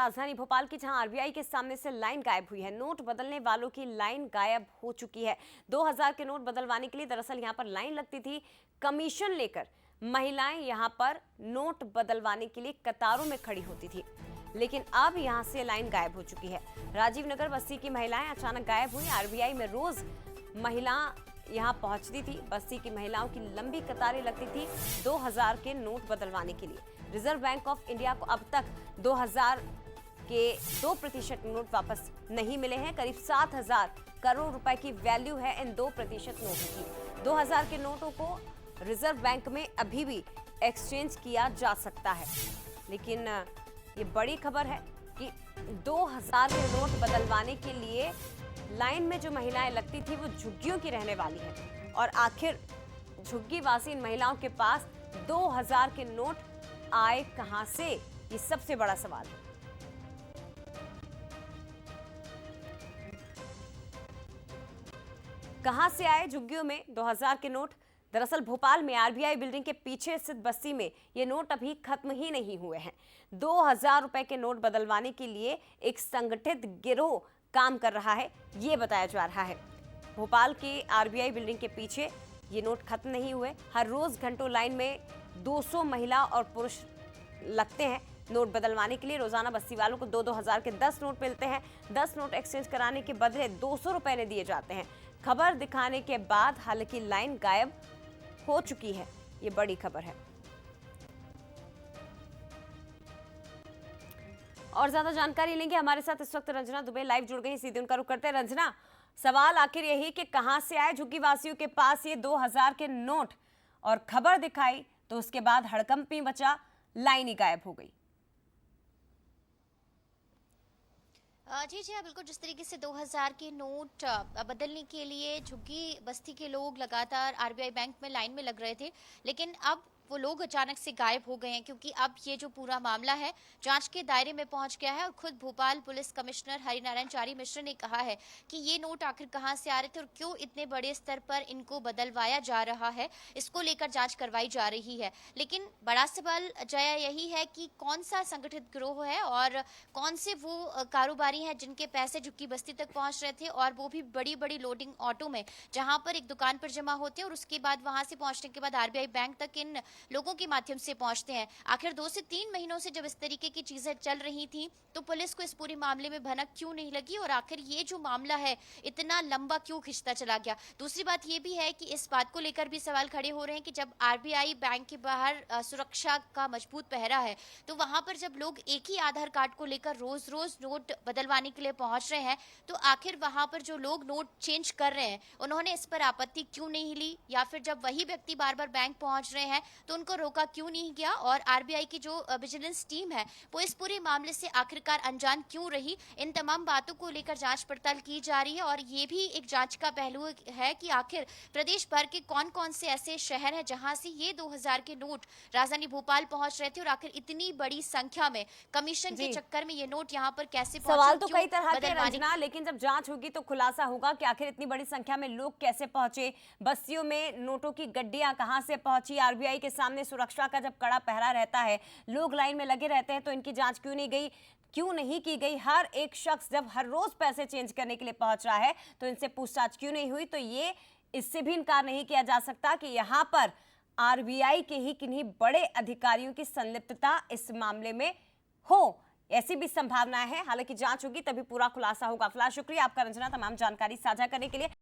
राजधानी भोपाल की, जहां आरबीआई के सामने से लाइन गायब हुई है। नोट बदलने वालों की लाइन गायब हो चुकी है। 2000 के नोट बदलवाने के लिए दरअसल यहां पर लाइन लगती थी। कमीशन लेकर महिलाएं यहां पर नोट बदलवाने के लिए कतारों में खड़ी होती थी, लेकिन अब यहां से लाइन गायब हो चुकी है। राजीव नगर बस्ती की महिलाएं अचानक गायब हुई। आरबीआई में रोज महिला यहां पहुंचती थी। बस्ती की महिलाओं की लंबी कतारें लगती थी 2000 के नोट बदलवाने के लिए। रिजर्व बैंक ऑफ इंडिया को अब तक 2000 के 2% नोट वापस नहीं मिले हैं। करीब 7000 करोड़ रुपए की वैल्यू है इन 2% नोटों की। 2000 के नोटों को रिजर्व बैंक में अभी भी एक्सचेंज किया जा सकता है, लेकिन ये बड़ी खबर है कि 2000 के नोट बदलवाने के लिए लाइन में जो महिलाएं लगती थी वो झुग्गियों की रहने वाली हैं। और आखिर झुग्गी वासी इन महिलाओं के पास 2000 के नोट आए कहां से, ये सबसे बड़ा सवाल है। कहां से आए झुग्गियों में 2000 के नोट? दरअसल भोपाल में आरबीआई बिल्डिंग के पीछे स्थित बस्ती में ये नोट अभी खत्म ही नहीं हुए हैं। 2000 रुपए के नोट बदलवाने के लिए एक संगठित गिरोह काम कर रहा है, ये बताया जा रहा है। भोपाल के आरबीआई बिल्डिंग के पीछे ये नोट खत्म नहीं हुए। हर रोज घंटों लाइन में 200 महिला और पुरुष लगते हैं नोट बदलवाने के लिए। रोजाना बस्ती वालों को 2-2000 के 10 नोट मिलते हैं। 10 नोट एक्सचेंज कराने के बदले 200 रुपए ने दिए जाते हैं। खबर दिखाने के बाद हालांकि लाइन गायब हो चुकी है। ये बड़ी खबर है। और ज्यादा जानकारी लेंगे, हमारे साथ इस वक्त रंजना दुबे लाइव जुड़ गई, सीधे उनका रुख करते हैं। रंजना, सवाल आखिर यही कि कहां से आए झुग्गी वासियों के पास ये 2000 के नोट, और खबर दिखाई तो उसके बाद हड़कंप में मचा, लाइन ही गायब हो गई। जी हाँ, बिल्कुल। जिस तरीके से 2000 के नोट बदलने के लिए झुग्गी बस्ती के लोग लगातार आरबीआई बैंक में लाइन में लग रहे थे, लेकिन अब वो लोग अचानक से गायब हो गए हैं, क्योंकि अब ये जो पूरा मामला है जांच के दायरे में पहुंच गया है। और खुद भोपाल पुलिस कमिश्नर हरिनारायण चारी मिश्र ने कहा है कि ये नोट आखिर कहां से आ रहे थे और क्यों इतने बड़े स्तर पर इनको बदलवाया जा रहा है, इसको लेकर जांच करवाई जा रही है। लेकिन बड़ा सवाल जया यही है कि कौन सा संगठित गिरोह है और कौन से वो कारोबारी हैं जिनके पैसे झुग्गी बस्ती तक पहुंच रहे थे, और वो भी बड़ी बड़ी लोडिंग ऑटो में, जहां पर एक दुकान पर जमा होते हैं और उसके बाद वहां से पहुंचने के बाद आरबीआई बैंक तक इन लोगों के माध्यम से पहुंचते हैं। आखिर 2 से 3 महीनों से जब इस तरीके की चीजें चल रही थी तो पुलिस को इस पूरे मामले में भनक क्यों नहीं लगी, और आखिर ये जो मामला है इतना लंबा क्यों खिंचता चला गया। दूसरी बात ये भी है कि इस बात को लेकर भी सवाल खड़े हो रहे हैं कि जब आरबीआई बैंक के बाहर सुरक्षा का मजबूत पहरा है, तो वहां पर जब लोग एक ही आधार कार्ड को लेकर रोज रोज नोट बदलवाने के लिए पहुंच रहे हैं, तो आखिर वहां पर जो लोग नोट चेंज कर रहे हैं उन्होंने इस पर आपत्ति क्यों नहीं ली, या फिर जब वही व्यक्ति बार बार बैंक पहुंच रहे हैं तो उनको रोका क्यों नहीं गया। और आरबीआई की जो विजिलेंस टीम है वो इस पूरे मामले से आखिरकार अनजान क्यों रही, इन तमाम बातों को लेकर जांच पड़ताल की जा रही है। और ये भी एक जांच का पहलू है कि आखिर प्रदेश भर के कौन कौन से ऐसे शहर हैं जहां से ये 2000 के नोट राजधानी भोपाल पहुंच रहे थे, और आखिर इतनी बड़ी संख्या में कमीशन के चक्कर में ये नोट यहाँ पर कैसे पहुंचे। सवाल तो कई तरह के रंजना, लेकिन जब जांच होगी तो खुलासा होगा कि आखिर इतनी बड़ी संख्या में लोग कैसे पहुंचे, बस्तियों में नोटों की गड्डियां कहां से पहुंची। आरबीआई के सामने सुरक्षा का जब कड़ा पहरा रहता है, लोग लाइन में लगे रहते हैं, तो इनकी जांच क्यों नहीं की गई। हर एक शख्स जब हर रोज पैसे चेंज करने के लिए पहुंच रहा है तो इनसे पूछताछ क्यों नहीं हुई। तो ये इससे भी इनकार नहीं किया जा सकता कि यहां पर आरबीआई के ही किन्हीं बड़े अधिकारियों की संलिप्तता इस मामले में हो, ऐसी भी संभावना है। हालांकि जांच होगी तभी पूरा खुलासा होगा। फिलहाल शुक्रिया आपका रंजना, तमाम जानकारी साझा करने के लिए।